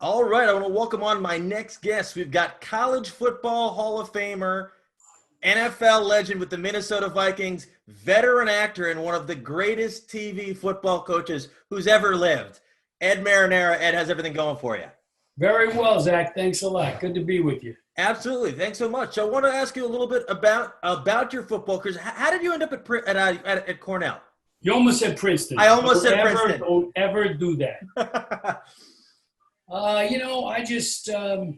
All right, I want to welcome on my next guest. We've got college football Hall of Famer, NFL legend with the Minnesota Vikings, veteran actor, and one of the greatest TV football coaches who's ever lived. Ed Marinaro. Ed, how's everything going for you? Very well, Zach. Thanks a lot. Good to be with you. Absolutely. Thanks so much. So I want to ask you a little bit about your football career. How did you end up at Cornell? You almost said Princeton. I almost said Princeton. Don't ever do that. I just, I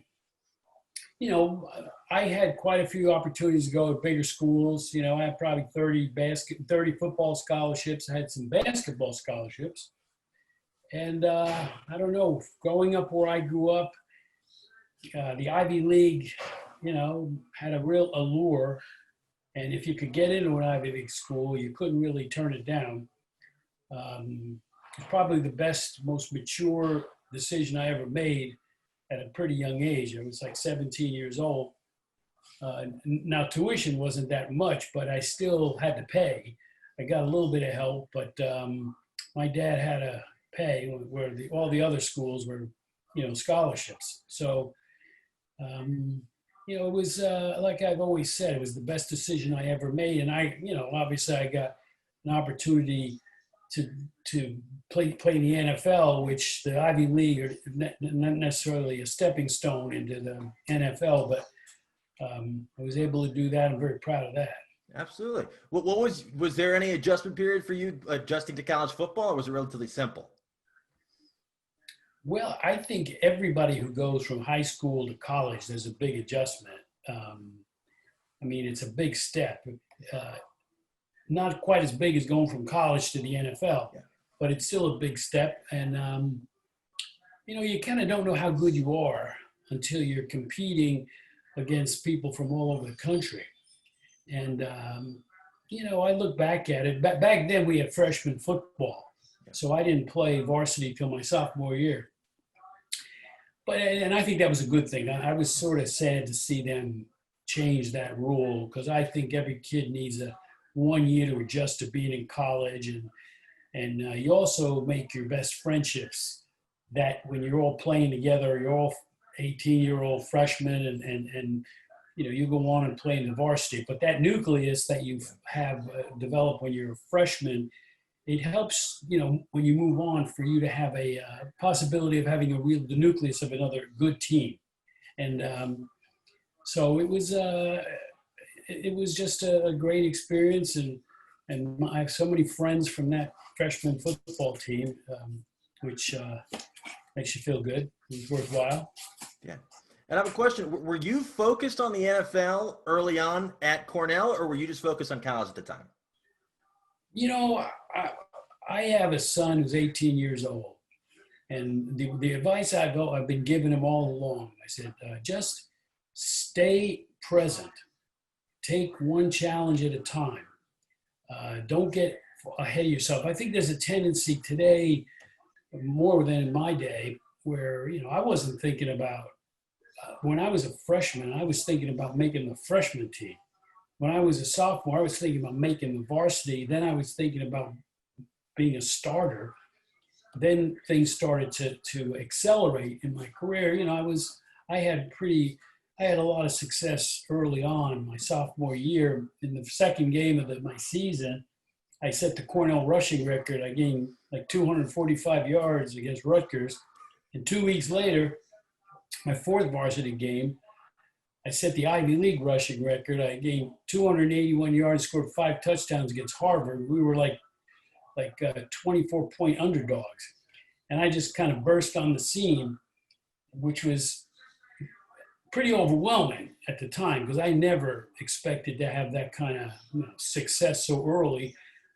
had quite a few opportunities to go to bigger schools. I had probably 30 football scholarships. I had some basketball scholarships. And I don't know, growing up where I grew up, the Ivy League, had a real allure. And if you could get into an Ivy League school, you couldn't really turn it down. It's probably the best, most mature decision I ever made at a pretty young age. I was like 17 years old. Now, tuition wasn't that much, but I still had to pay. I got a little bit of help, but my dad had to pay where all the other schools were, scholarships. So, it was, like I've always said, it was the best decision I ever made. And obviously I got an opportunity to play in the NFL, which the Ivy League are not necessarily a stepping stone into the NFL, but I was able to do that. I'm very proud of that. Absolutely. What was there any adjustment period for you adjusting to college football, or was it relatively simple? Well, I think everybody who goes from high school to college, there's a big adjustment. It's a big step. Not quite as big as going from college to the NFL, but it's still a big step. And, you kind of don't know how good you are until you're competing against people from all over the country. And, I look back at it. Back then we had freshman football, so I didn't play varsity till my sophomore year. And I think that was a good thing. I was sort of sad to see them change that rule, because I think every kid needs 1 year to adjust to being in college. And you also make your best friendships that when you're all playing together, you're all 18-year-old freshmen and you go on and play in the varsity. But that nucleus that you have developed when you're a freshman, it helps, when you move on, for you to have a possibility of having the nucleus of another good team. And so it was just a great experience. And I have so many friends from that freshman football team, which makes you feel good. It was worthwhile. Yeah. And I have a question. Were you focused on the NFL early on at Cornell, or were you just focused on college at the time? I have a son who's 18 years old, and the advice I've been giving him all along, I said, just stay present. Take one challenge at a time. Don't get ahead of yourself. I think there's a tendency today, more than in my day, where, I wasn't thinking about, when I was a freshman, I was thinking about making the freshman team. When I was a sophomore, I was thinking about making the varsity. Then I was thinking about being a starter. Then things started to accelerate in my career. I had a lot of success early on my sophomore year. In the second game of my season, I set the Cornell rushing record. I gained like 245 yards against Rutgers. And 2 weeks later, my fourth varsity game, I set the Ivy League rushing record. I gained 281 yards, scored 5 touchdowns against Harvard. We were like 24-point underdogs. And I just kind of burst on the scene, which was pretty overwhelming at the time, because I never expected to have that kind of success so early.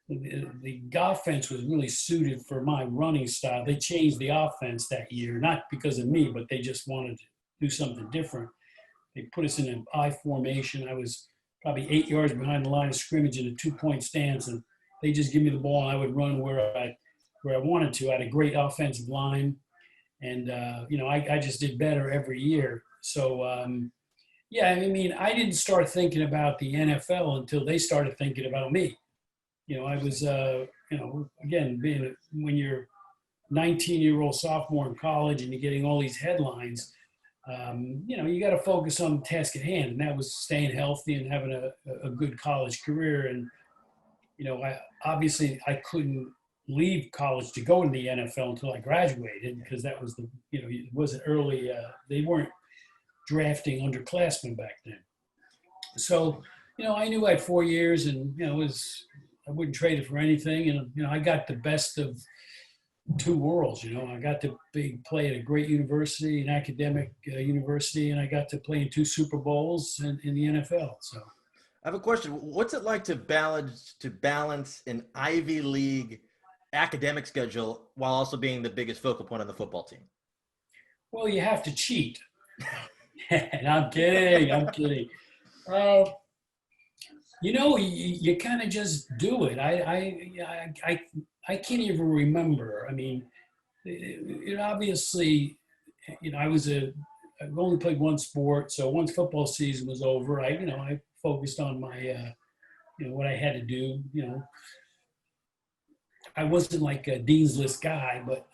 The offense was really suited for my running style. They changed the offense that year, not because of me, but they just wanted to do something different. They put us in an I formation. I was probably 8 yards behind the line of scrimmage in a 2-point stance, and they just give me the ball and I would run where I wanted to. I had a great offensive line, and I just did better every year. So I didn't start thinking about the NFL until they started thinking about me. I was, again, when you're 19-year-old sophomore in college and you're getting all these headlines, you got to focus on the task at hand, and that was staying healthy and having a good college career. And I couldn't leave college to go to the NFL until I graduated, because that was it wasn't early. They weren't drafting underclassmen back then. So, I knew I had 4 years, and I wouldn't trade it for anything. And I got the best of two worlds. I got to play at a great university, an academic university, and I got to play in 2 Super Bowls in the NFL. So, I have a question. What's it like to balance an Ivy League academic schedule while also being the biggest focal point on the football team? Well, you have to cheat. And I'm kidding. You kind of just do it. I can't even remember. I mean, obviously, I've only played one sport. So once football season was over, I focused on my, what I had to do. I wasn't like a dean's list guy, but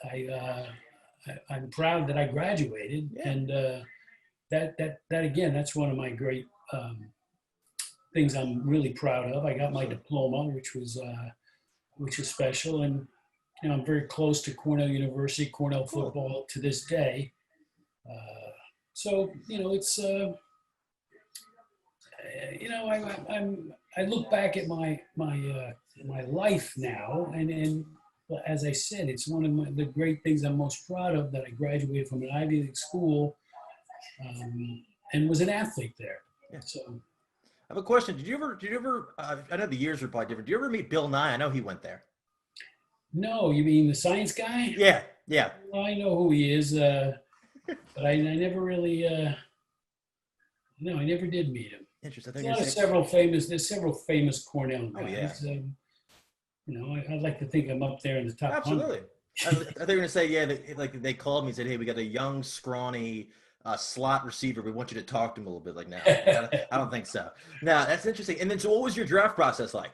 I'm proud that I graduated. Yeah. And that again, that's one of my great things I'm really proud of. I got my diploma, which was special, and I'm very close to Cornell University, Cornell football to this day. So it's I look back at my life now, and as I said, it's one of the great things I'm most proud of, that I graduated from an Ivy League school and was an athlete there. Yeah. So, I have a question. Did you ever? I know the years are probably different. Did you ever meet Bill Nye? I know he went there. No, you mean the science guy? Yeah. Well, I know who he is, but I never really. No, I never did meet him. Interesting. There's several famous Cornell guys. Oh, yeah. I'd like to think I'm up there in the top 100. Absolutely. I think you're gonna say, they called me and said, "Hey, we got a young, scrawny slot receiver. We want you to talk to him a little bit." Like, no, I don't think so. Now, that's interesting. And then, so what was your draft process like?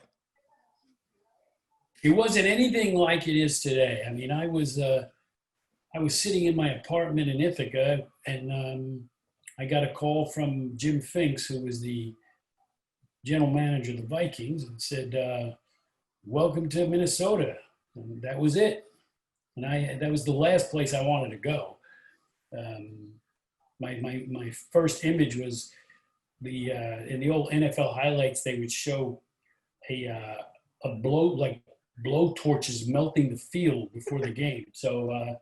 It wasn't anything like it is today. I mean, I was sitting in my apartment in Ithaca, and I got a call from Jim Finks, who was the general manager of the Vikings, and said, "Welcome to Minnesota." And that was it. And that was the last place I wanted to go. My first image was in the old NFL highlights, they would show a blow torches melting the field before the game. So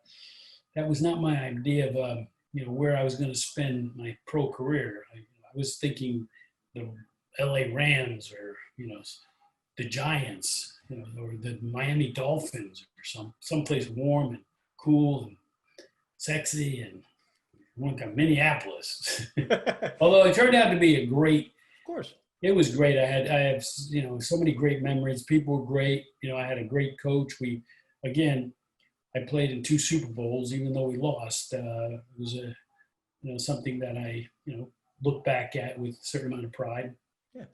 that was not my idea of where I was going to spend my pro career. I was thinking the LA Rams, or the Giants, or the Miami Dolphins, or someplace warm and cool and sexy, and Minneapolis. Although it turned out to be a great. Of course. It was great. I have so many great memories. People were great. I had a great coach. I played in 2 Super Bowls, even though we lost. It was something that I look back at with a certain amount of pride. Yeah.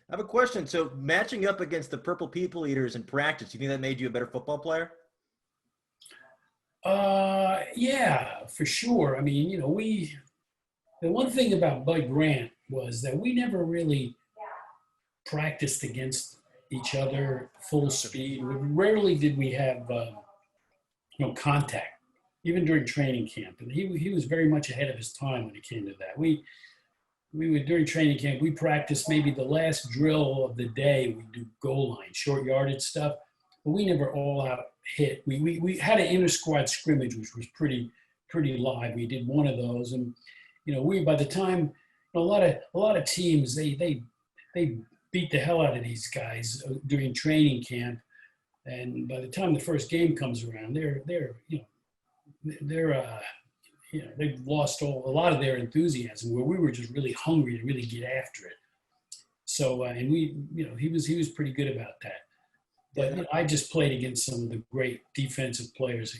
I have a question. So, matching up against the Purple People Eaters in practice, do you think that made you a better football player? Yeah, for sure. I mean, the one thing about Bud Grant was that we never really practiced against each other full speed. Rarely did we have contact, even during training camp. And he was very much ahead of his time when it came to that. We would, during training camp, we practiced maybe the last drill of the day. We do goal line, short yardage stuff, but we never all out hit. We had an inter squad scrimmage, which was pretty live. We did one of those, and by the time a lot of teams they beat the hell out of these guys during training camp, and by the time the first game comes around, they've lost a lot of their enthusiasm, where we were just really hungry to really get after it. So and he was pretty good about that. But I just played against some of the great defensive players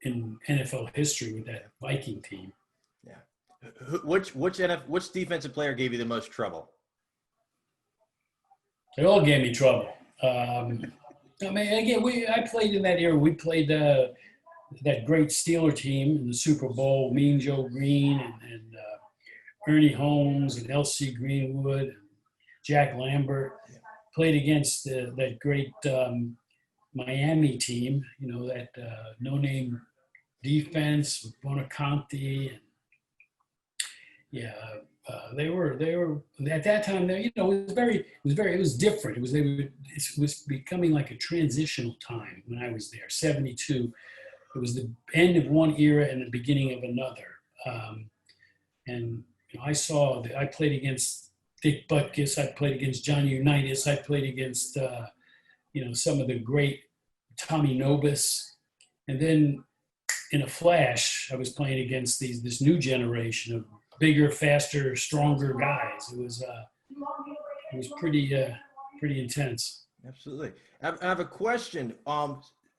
in NFL history with that Viking team. Yeah. Which defensive player gave you the most trouble? They all gave me trouble. I mean, again, I played in that era. We played that great Steeler team in the Super Bowl, Mean Joe Green and Ernie Holmes and L.C. Greenwood and Jack Lambert. Played against that great Miami team, that no-name defense with Bonaconte. And yeah, they were at that time. It was different. It was becoming like a transitional time when I was there. 72. It was the end of one era and the beginning of another. And I played against Dick Butkus. I played against Johnny Unitas. I played against, some of the great Tommy Nobis. And then in a flash, I was playing against this new generation of bigger, faster, stronger guys. It was pretty intense. Absolutely. I have a question.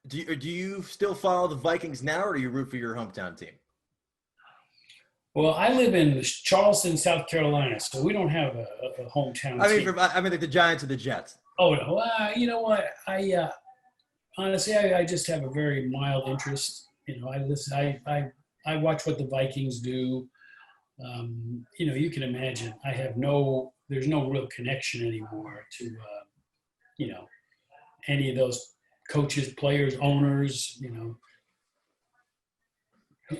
Do you still follow the Vikings now, or do you root for your hometown team? Well, I live in Charleston, South Carolina, so we don't have a hometown team. I mean, like the Giants or the Jets. Oh, no. You know what? Honestly, I just have a very mild interest. I listen. I watch what the Vikings do. You can imagine. There's no real connection anymore to, any of those coaches, players, owners.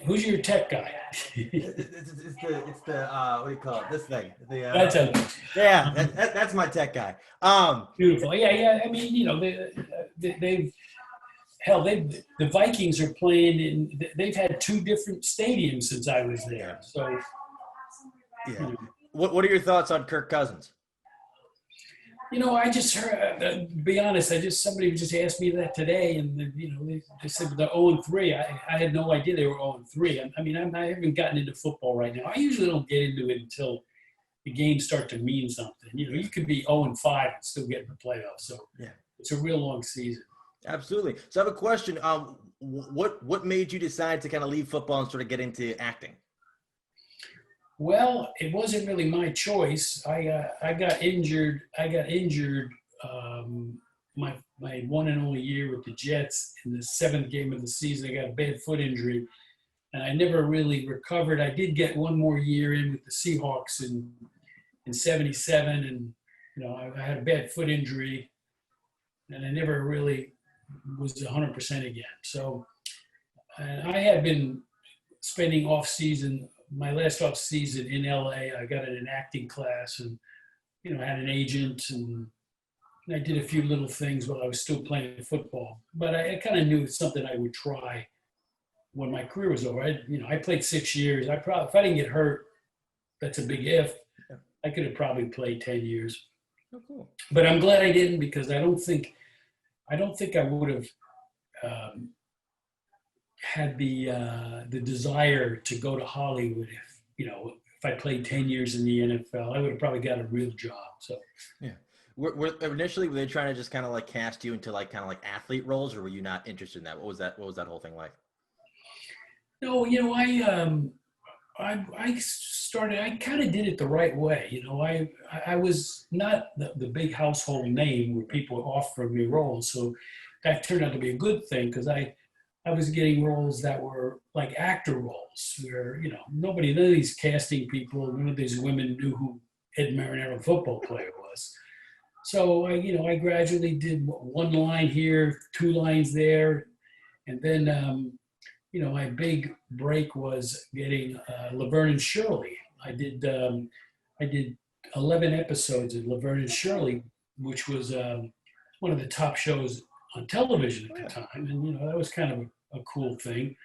Who's your tech guy? it's the what do you call it? This thing. That's my tech guy. Beautiful. Yeah. I mean, the Vikings are playing they've had two different stadiums since I was there. So, yeah. What are your thoughts on Kirk Cousins? I just heard, to be honest, somebody just asked me that today, and they said they're 0-3. I had no idea they were 0-3. I mean, I haven't gotten into football right now. I usually don't get into it until the games start to mean something. You could be 0-5 and still get in the playoffs. So it's a real long season. Absolutely. So I have a question. What made you decide to kind of leave football and sort of get into acting? Well, it wasn't really my choice. I got injured. My one and only year with the Jets in the 7th game of the season. I got a bad foot injury, and I never really recovered. I did get one more year in with the Seahawks in 77, and I had a bad foot injury, and I never really was 100% again. So, I had been spending my last off season in LA. I got in an acting class and, I had an agent, and I did a few little things while I was still playing football. But I kind of knew it's something I would try when my career was over. I played 6 years. If I didn't get hurt, that's a big if. I could have probably played 10 years. Oh, cool. But I'm glad I didn't, because I don't think I would have had the desire to go to Hollywood if I played 10 years in the NFL. I would have probably got a real job. So yeah. Initially, were they trying to just kind of like cast you into like kind of like athlete roles, or were you not interested in that? What was that whole thing like? No, I kind of did it the right way. I was not the big household name where people were offering me roles. So that turned out to be a good thing, because I was getting roles that were like actor roles where, none of these casting people, none of these women knew who Ed Marinaro, football player, was. So I gradually did one line here, 2 lines there. And then, my big break was getting Laverne and Shirley. I did 11 episodes of Laverne and Shirley, which was one of the top shows on television at the time. And, that was kind of a cool thing.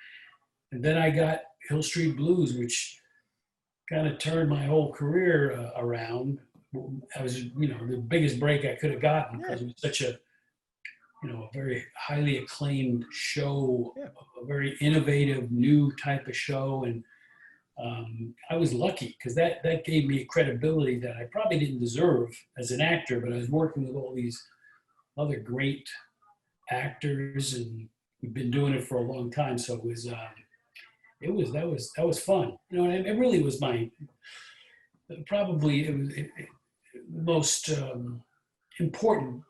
And then I got Hill Street Blues, which kind of turned my whole career around. I was, the biggest break I could have gotten, because it was such a very highly acclaimed show, a very innovative, new type of show. And I was lucky, because that gave me a credibility that I probably didn't deserve as an actor, but I was working with all these other great actors, and we've been doing it for a long time. So it was that was fun. And it really was probably the most important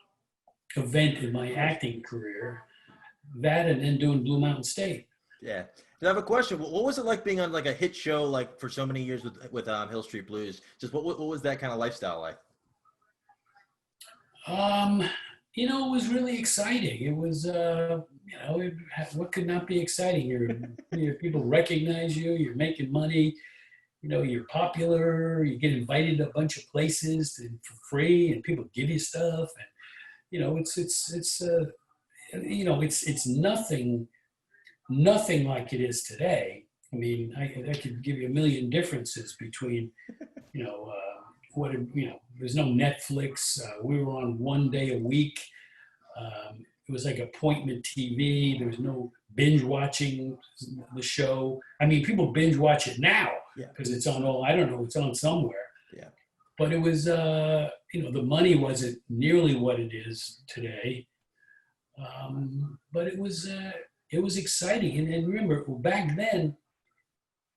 event in my acting career. That and then doing Blue Mountain State. Yeah. I have a question. What was it like being on like a hit show like for so many years with Hill Street Blues? Just what was that kind of lifestyle like? It was really exciting. It was, what could not be exciting? People recognize you. You're making money. You're popular. You get invited to a bunch of places for free, and people give you stuff. And it's nothing like it is today. I mean, I could give you a million differences between, there's no Netflix. We were on one day a week. It was like appointment TV. There was no binge watching the show. I mean, people binge watch it now because it's on I don't know, it's on somewhere. Yeah. But it was, the money wasn't nearly what it is today. But it was exciting. And remember, back then,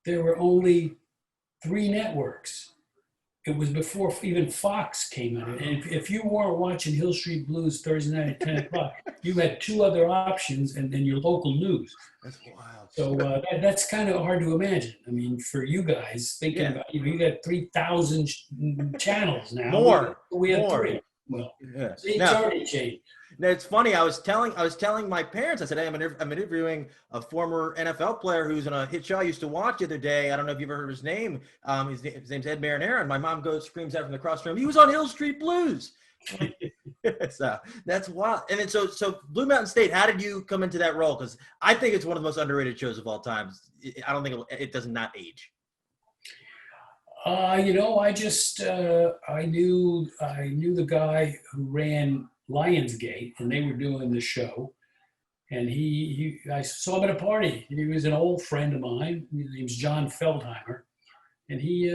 there were only 3 networks. It was before even Fox came out. And if you weren't watching Hill Street Blues Thursday night at 10 o'clock, you had 2 other options and then your local news. That's wild. So that's kind of hard to imagine. I mean, for you guys, thinking about, you got 3,000 channels now. More. We have more. 3. Well, Yeah. it's already changed. Now, it's funny. I was telling my parents. I said, "Hey, I'm interviewing a former NFL player who's on a hit show I used to watch the other day. I don't know if you've ever heard his name. His name's Ed Marinaro." And my mom screams out from the cross room, "He was on Hill Street Blues." So that's wild. And then so Blue Mountain State. How did you come into that role? Because I think it's one of the most underrated shows of all time. I don't think it does not age. I just I knew the guy who ran Lionsgate, and they were doing the show, and I saw him at a party. He was an old friend of mine. His name's John Feldheimer, and we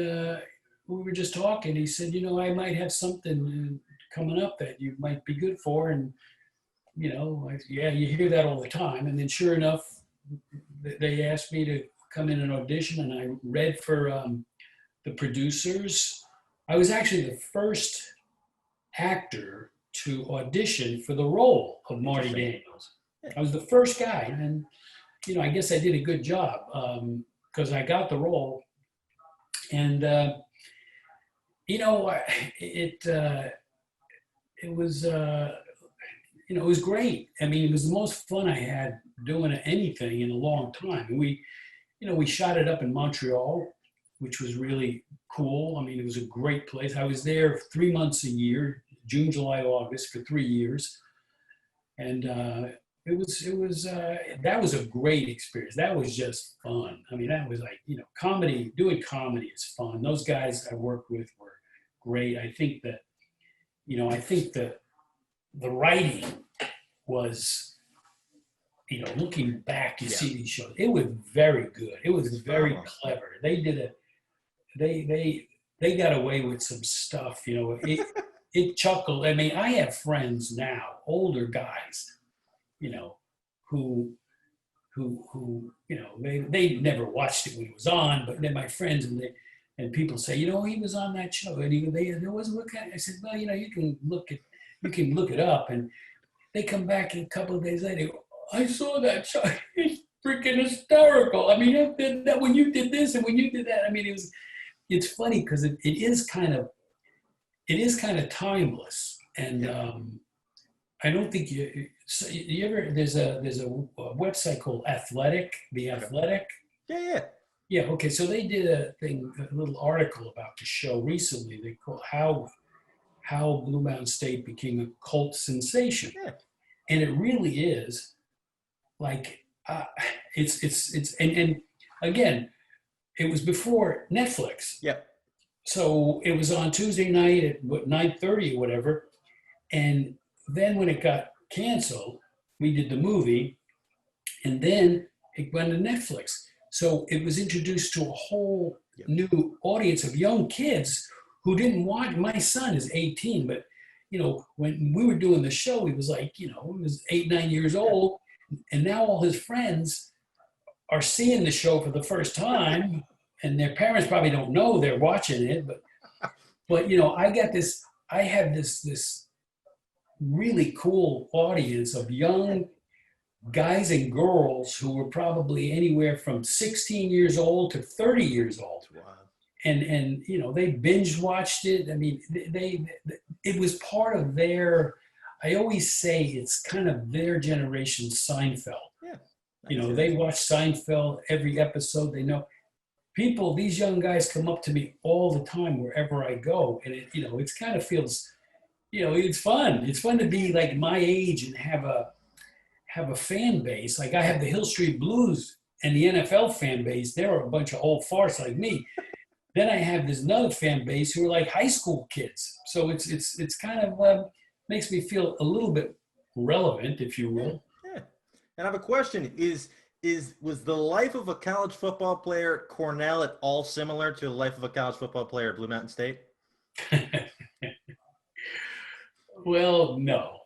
were just talking. He said, I might have something coming up that you might be good for, and you hear that all the time. And then sure enough, they asked me to come in and audition, and I read for the producers. I was actually the first actor to audition for the role of Marty Daniels. I was the first guy, and I guess I did a good job because I got the role. And it was it was great. I mean, it was the most fun I had doing anything in a long time. And we shot it up in Montreal, which was really cool. I mean, it was a great place. I was there 3 months a year, June, July, August, for 3 years. And that was a great experience. That was just fun. I mean, that was like, comedy, doing comedy is fun. Those guys I worked with were great. I think that the writing was, looking back, you see these shows, it was very good. It was very clever. They did it. They got away with some stuff, it chuckled. I mean, I have friends now, older guys, who they never watched it when it was on, but they're my friends, and people say, he was on that show, and there wasn't what kind. I said, well, you can look it up, and they come back a couple of days later. I saw that show. It's freaking hysterical. I mean, that when you did this and when you did that. I mean, it's funny because it is kind of timeless, and I don't think you ever. There's a website called The Athletic. Yeah. Okay. So they did a little article about the show recently. They called how Blue Mountain State became a cult sensation, and it really is. Like and again, it was before Netflix. Yep. So it was on Tuesday night at 9:30 or whatever, and then when it got canceled, we did the movie, and then it went to Netflix. So it was introduced to a whole new audience of young kids who didn't watch. My son is 18, but when we were doing the show, he was like, he was 8, 9 years old, and now all his friends are seeing the show for the first time, and their parents probably don't know they're watching it, but I have this really cool audience of young guys and girls who were probably anywhere from 16 years old to 30 years old. Wow. And you know, they binge watched it. I mean, it was part of their, I always say it's kind of their generation Seinfeld. Yeah. You know, they watch Seinfeld every episode. They know people, these young guys come up to me all the time wherever I go. And it, you know, it's kind of feels, you know, it's fun. It's fun to be like my age and have a fan base. Like I have the Hill Street Blues and the NFL fan base. They're a bunch of old farts like me. Then I have this another fan base who are like high school kids. So it's kind of makes me feel a little bit relevant, if you will. Yeah. And I have a question: was the life of a college football player at Cornell at all similar to the life of a college football player at Blue Mountain State? Well, no.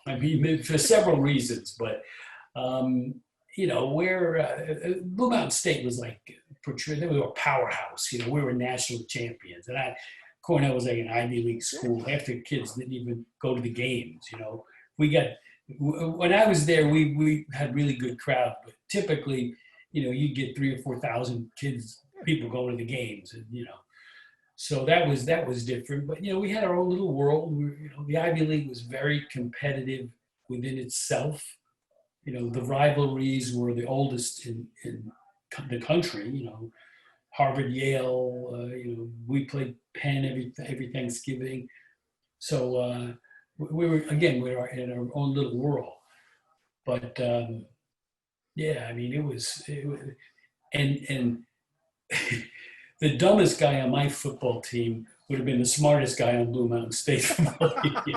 I mean, for several reasons, but you know, where Blue Mountain State was like, they were a powerhouse. You know, we were national champions, and Cornell was like an Ivy League school. Half the kids didn't even go to the games. You know, when I was there, we had really good crowd, but typically, you know, you get 3,000 or 4,000 people going to the games, and you know, so that was different. But you know, we had our own little world. You know, the Ivy League was very competitive within itself. You know, the rivalries were the oldest in the country. You know, Harvard, Yale. You know, we played Penn every Thanksgiving. So we were in our own little world. But yeah, I mean, it was and the dumbest guy on my football team would have been the smartest guy on Blue Mountain State football team.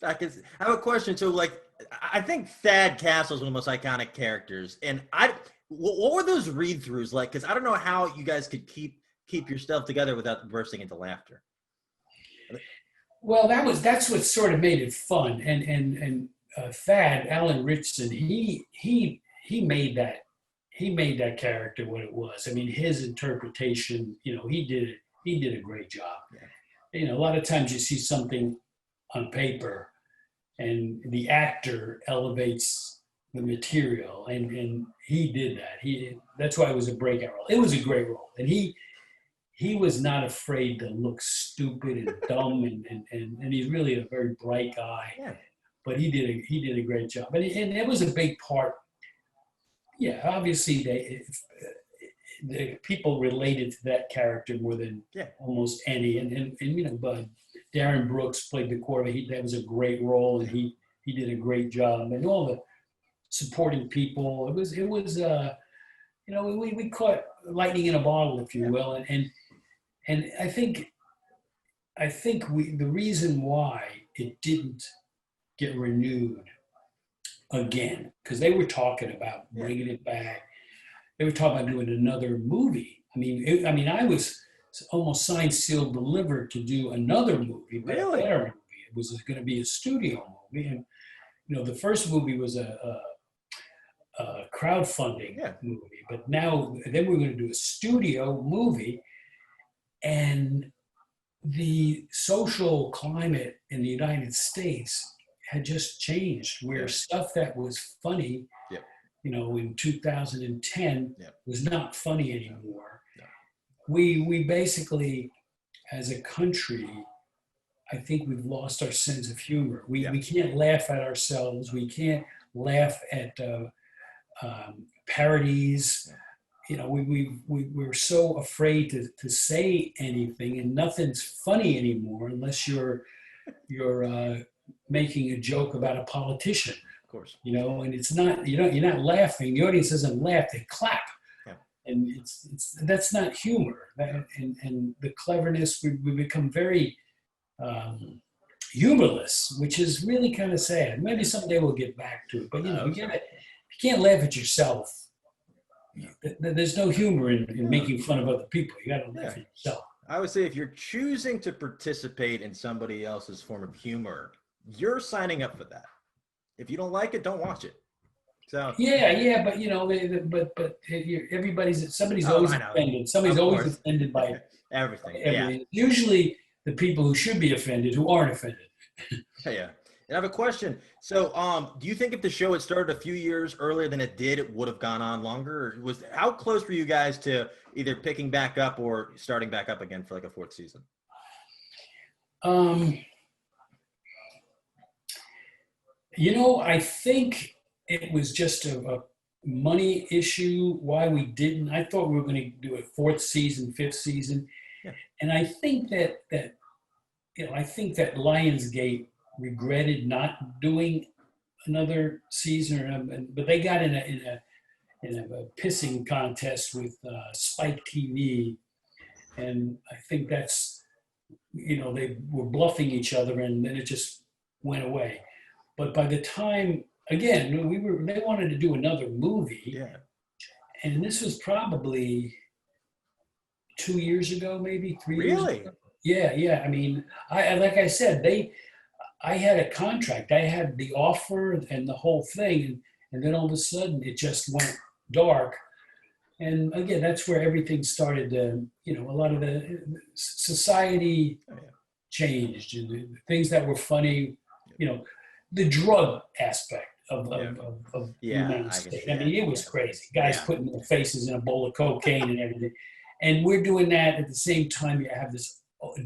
I have a question. So, like, I think Thad Castle's one of the most iconic characters. And what were those read-throughs like? Because I don't know how you guys could keep your stuff together without bursting into laughter. Well, that's what sort of made it fun. And Thad, Alan Ritchson, he made that character what it was. I mean, his interpretation, you know, he did a great job. Yeah. You know, a lot of times you see something on paper and the actor elevates the material, and he did that. That's why it was a breakout role. It was a great role, and he was not afraid to look stupid and dumb, and he's really a very bright guy. Yeah. But he did a great job, and it was a big part. Yeah, obviously the people related to that character more than almost any, and you know, but Darren Brooks played the quarterback. That was a great role, and he did a great job, and all the supporting people. It was you know, we caught lightning in a bottle, if you will, and I think the reason why it didn't get renewed again, because they were talking about bringing it back. They were talking about doing another movie. I mean, I was almost signed, sealed, delivered to do another movie. Really? A better movie. It was going to be a studio movie, and you know, the first movie was a crowdfunding movie, but now then we're going to do a studio movie, and the social climate in the United States had just changed, where stuff that was funny, you know, in 2010 was not funny anymore. We basically, as a country, I think we've lost our sense of humor. We can't laugh at ourselves. We can't laugh at parodies. You know, we're so afraid to say anything, and nothing's funny anymore unless you're making a joke about a politician. Of course. You know, and it's not, you're not laughing. The audience doesn't laugh, they clap. Yeah. And that's not humor. And the cleverness, we become very humorless, which is really kind of sad. Maybe someday we'll get back to it. But you know, you can't laugh at yourself. There's no humor in making fun of other people. You got to laugh at yourself. I would say if you're choosing to participate in somebody else's form of humor, you're signing up for that. If you don't like it, don't watch it. So but you know, somebody's always offended. Somebody's always offended by everything. Yeah. Usually the people who should be offended who aren't offended. Yeah. And I have a question. So, do you think if the show had started a few years earlier than it did, it would have gone on longer? Or how close were you guys to either picking back up or starting back up again for like a fourth season? Um, I think it was just a money issue why we didn't. I thought we were going to do a fourth season, fifth season, Yeah. and I think that I think that Lionsgate regretted not doing another season, but they got in a pissing contest with Spike TV, and I think that's they were bluffing each other, and then it just went away. But by the time, again, they wanted to do another movie, Yeah. and this was probably 2 years ago, maybe 3 years Really? ago. Yeah. I mean, like I said, I had a contract. I had the offer and the whole thing, and then all of a sudden it just went dark. And again, that's where everything started to, a lot of the society changed, and the things that were funny, the drug aspect of United States. I mean, it was crazy. Guys putting their faces in a bowl of cocaine and everything. And we're doing that at the same time. You have this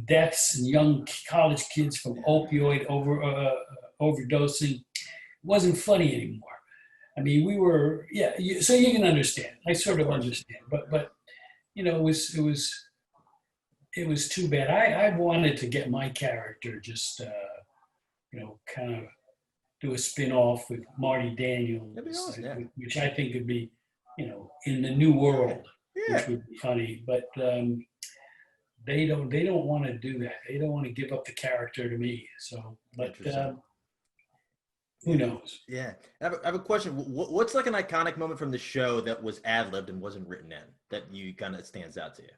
deaths and young college kids from opioid overdosing. It wasn't funny anymore. I mean, we were, so you can understand. I sort of understand, but it was too bad. I wanted to get my character just, kind of do a spin-off with Marty Daniels, awesome, which I think would be, in the new world, which would be funny. But they don't want to do that. They don't want to give up the character to me. So, but who knows? Yeah. I have a question. What's like an iconic moment from the show that was ad-libbed and wasn't written in that you kind of stands out to you?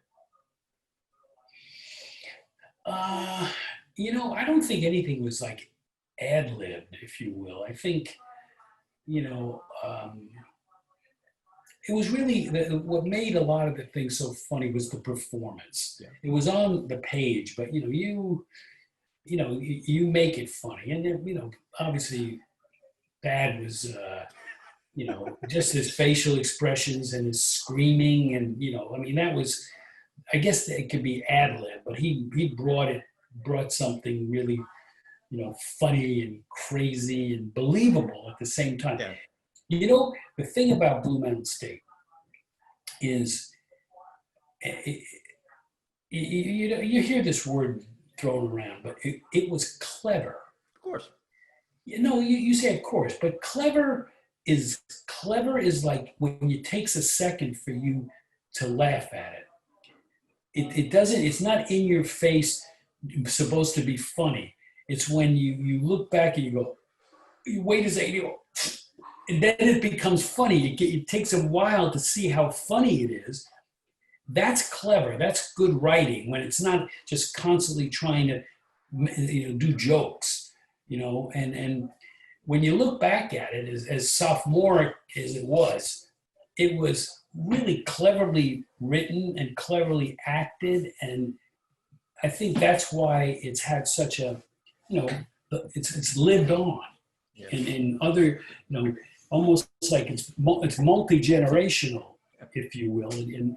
I don't think anything was like ad-libbed, if you will. I think, it was really what made a lot of the things so funny was the performance. Yeah. It was on the page, but you make it funny, and then obviously, Bad was just his facial expressions and his screaming, and I mean that was, I guess it could be ad-lib, but he brought something really funny and crazy and believable at the same time. Yeah. The thing about Blue Mountain State is, you hear this word thrown around, but it was clever. Of course. You say of course, but clever is like when it takes a second for you to laugh at it. It doesn't. It's not in your face. Supposed to be funny. It's when you look back and you go, you wait a second, and then it becomes funny. It takes a while to see how funny it is. That's clever. That's good writing when it's not just constantly trying to do jokes, and when you look back at it as sophomoric as it was really cleverly written and cleverly acted, and I think that's why it's had such a, it's lived on in other, almost like it's multi-generational, if you will. And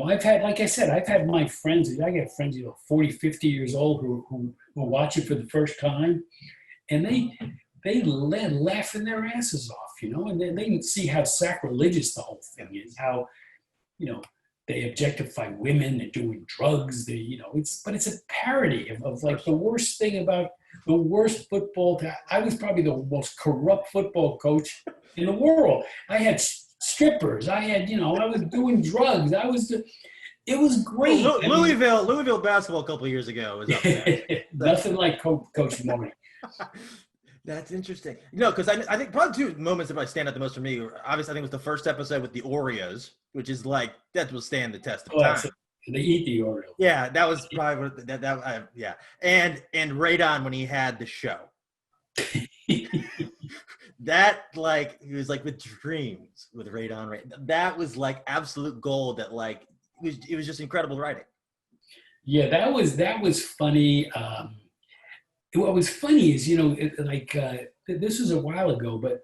I've had, like I said, I've had my friends, I get friends, 40, 50 years old who watch it for the first time, and they laughing their asses off, and then they can see how sacrilegious the whole thing is, how, they objectify women, they're doing drugs, but it's a parody of like the worst thing about the worst football. I was probably the most corrupt football coach in the world. I had strippers. I had, I was doing drugs. It was great. Louisville basketball a couple of years ago was up there. Nothing like Coach Moran. That's interesting. Because I think probably two moments that stand out the most for me, obviously I think it was the first episode with the Oreos, which is like, that will stand the test of time. They eat the Oreos. Yeah, that was probably yeah. And Radon when he had the show. That, like, he was like with dreams with Radon. That was like absolute gold. That like it was just incredible writing. Yeah, that was funny. what was funny is, this was a while ago, but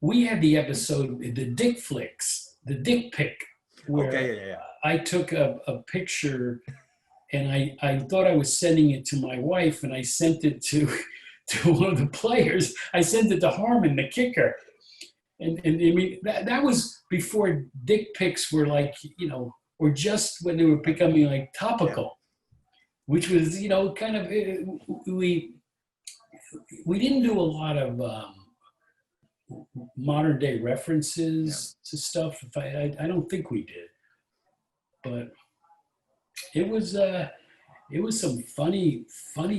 we had the episode, the dick flicks, the dick pic, where Okay, yeah. I took a picture and I thought I was sending it to my wife, and I sent it to one of the players. I sent it to Harmon, the kicker. And I mean, that was before dick pics were like, or just when they were becoming like topical, which was, kind of, we didn't do a lot of modern day references to stuff. I don't think we did, but it was some funny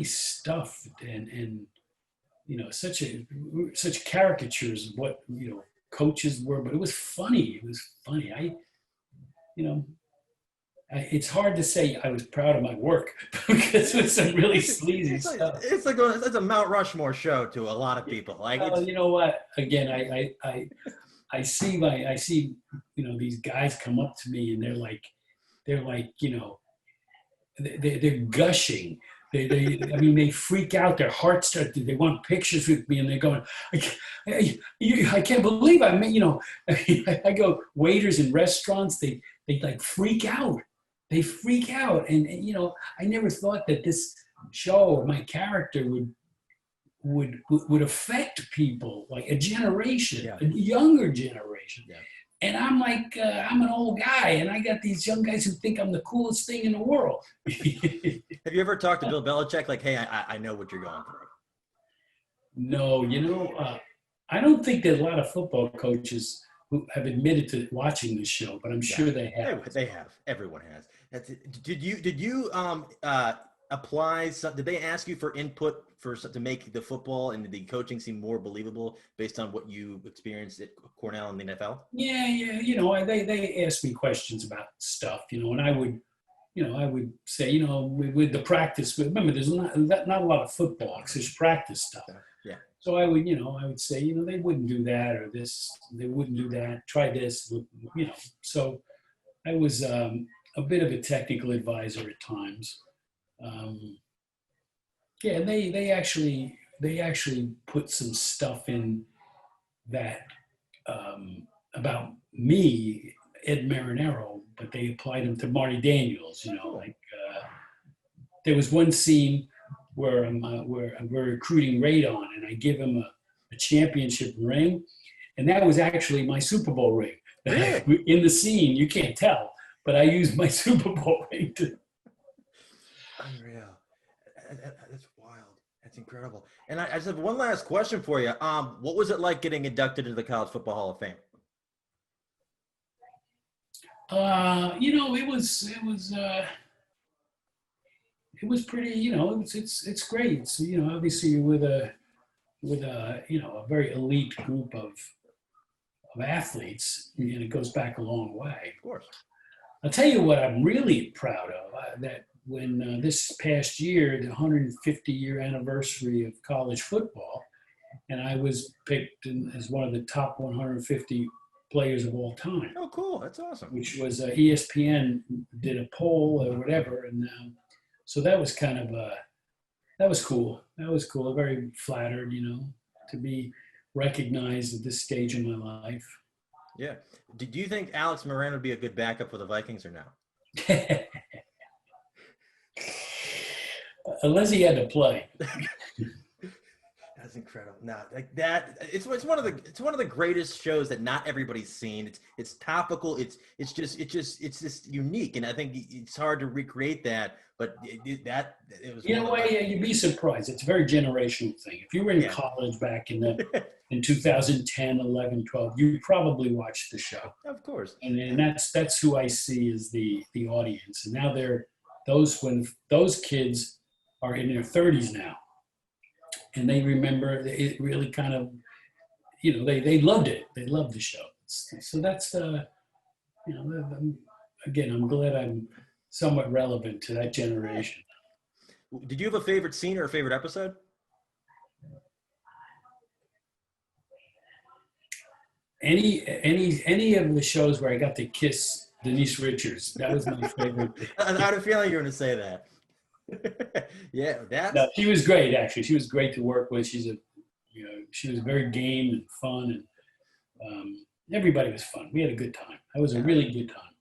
stuff, and such caricatures of what coaches were, but it was funny. It's hard to say I was proud of my work because it was some really sleazy stuff. It's a Mount Rushmore show to a lot of people. You know what? Again, I see these guys come up to me and they're like they're gushing. They freak out. Their hearts start. They want pictures with me, and they're going, I can't believe I met. I go, waiters in restaurants. They like freak out. They freak out, and I never thought that this show or my character would affect people, like a generation, a younger generation. Yeah. And I'm like, I'm an old guy, and I got these young guys who think I'm the coolest thing in the world. Have you ever talked to Bill Belichick? Like, hey, I know what you're going through. No, I don't think that a lot of football coaches who have admitted to watching this show, but I'm sure they have. They have. Everyone has. Did you apply? Did they ask you for input to make the football and the coaching seem more believable based on what you experienced at Cornell and the NFL? Yeah. They asked me questions about stuff, and I would say, with the practice. Remember, there's not a lot of football because there's practice stuff. Yeah. So I would say, they wouldn't do that or this, they wouldn't do that. Try this, So I was a bit of a technical advisor at times. And they actually put some stuff in that about me, Ed Marinaro, but they applied them to Marty Daniels. There was one scene where we're recruiting Radon, and I give him a championship ring, and that was actually my Super Bowl ring. Really? In the scene, you can't tell, but I used my Super Bowl ring to. Unreal. That's wild. That's incredible. And I just have one last question for you. What was it like getting inducted into the College Football Hall of Fame? It was pretty. It's great. It's, obviously you're with a a very elite group of athletes, and it goes back a long way. Of course. I'll tell you what I'm really proud of. That when this past year, the 150-year anniversary of college football, and I was picked as one of the top 150 players of all time. Oh, cool. That's awesome. Which was ESPN did a poll or whatever. And so that was kind of, that was cool. That was cool. Very flattered, to be recognized at this stage in my life. Yeah. Did you think Alex Moran would be a good backup for the Vikings or no? Unless he had to play. That's incredible. No, like that. It's one of the greatest shows that not everybody's seen. It's topical. It's just unique, and I think it's hard to recreate that. But it was. You'd be surprised. It's a very generational thing. If you were in college back in 2010, 11, 12, you probably watched the show. Of course. And that's who I see as the audience. And now when those kids are in their 30s now. And they remember it really kind of, they loved it. They loved the show. So that's, again, I'm glad I'm somewhat relevant to that generation. Did you have a favorite scene or a favorite episode? Any of the shows where I got to kiss Denise Richards, that was my favorite. I had a feeling you were going to say that. Yeah, that's No, she was great, actually. She was great to work with. She was very game and fun, and everybody was fun. We had a good time. It was a really good time.